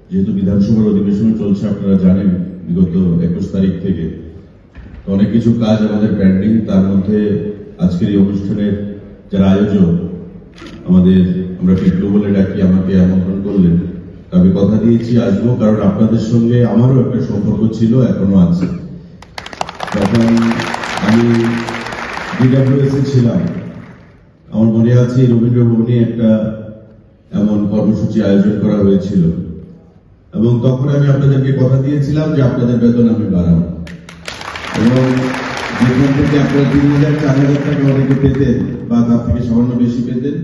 যেহেতু বিধানসভার অধিবেশন চলছে, আপনারা জানেন বিগত 21 তারিখ থেকে অনেক কিছু কাজ আমাদের পেন্ডিং। তার মধ্যে আজকের এই অনুষ্ঠানের যারা আয়োজক আমাদের, আমরা পিটলু বলে ডাকি, আমাকে আমন্ত্রণ করলেন। আমি কথা দিয়েছি আসবো, কারণ আপনাদের সঙ্গে আমারও একটা সম্পর্ক ছিল, এখনো আছে। তখন আমি DWS ছিলাম, আমার মনে আছে রবীন্দ্র ভবনে একটা এমন কর্মসূচি আয়োজন করা হয়েছিল, এবং তখন আমি আপনাদেরকে কথা দিয়েছিলাম যে আপনাদের বেতন আমি বাড়াবো, এবং যেখান থেকে আপনারা 3,000 4,000 টাকা অনেকে পেতেন বা তার থেকে সামান্য বেশি পেতেন,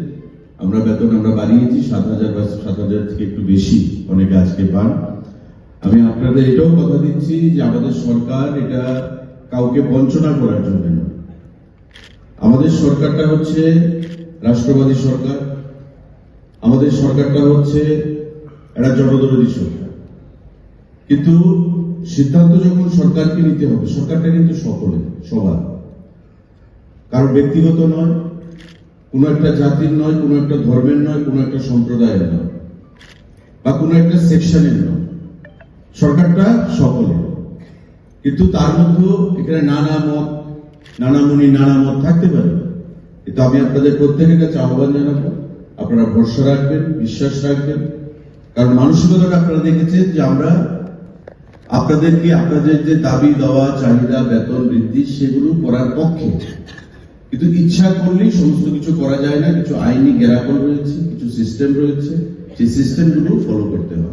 আমরা বেতন বাড়িয়েছি 7,000 বা 7,000 থেকে একটু বেশি অনেকে আজকে পান। আমি আপনাদের এটাও কথা দিচ্ছি যে আমাদের সরকার এটা কাউকে বঞ্চনা করার জন্য না। আমাদের সরকারটা হচ্ছে রাষ্ট্রবাদী সরকার, আমাদের সরকারটা হচ্ছে একটা জনদরদী সরকার। কিন্তু সিদ্ধান্ত যখন সরকারকে নিতে হবে, সরকারটা কিন্তু সকলের, সবার, কারণ ব্যক্তিগত নয়, কোন একটা জাতির নয়, কোন একটা ধর্মের নয়, কোন একটা সম্প্রদায়ের নয়, বা কোন একটা সেকশনের নয়। সরকারটা সকলের, কিন্তু তার মধ্যেও এখানে নানা মত, নানা মুনি, নানা মত থাকতে পারে। কিন্তু আমি আপনাদের প্রত্যেকের কাছে আহ্বান জানাবো, আপনারা ভরসা রাখবেন, বিশ্বাস রাখবেন, কারণ মানসিকতাটা আপনারা দেখেছেন যে আমরা আপনাদেরকে আপনাদের যে দাবি দেওয়া, চাহিদা, বেতন বৃদ্ধি, সেগুলো করার পক্ষে। কিন্তু ইচ্ছা করলেই সমস্ত কিছু করা যায় না। কিছু আইনি গ্যারাপল রয়েছে, কিছু সিস্টেম রয়েছে, সেই সিস্টেমগুলো ফলো করতে হবে।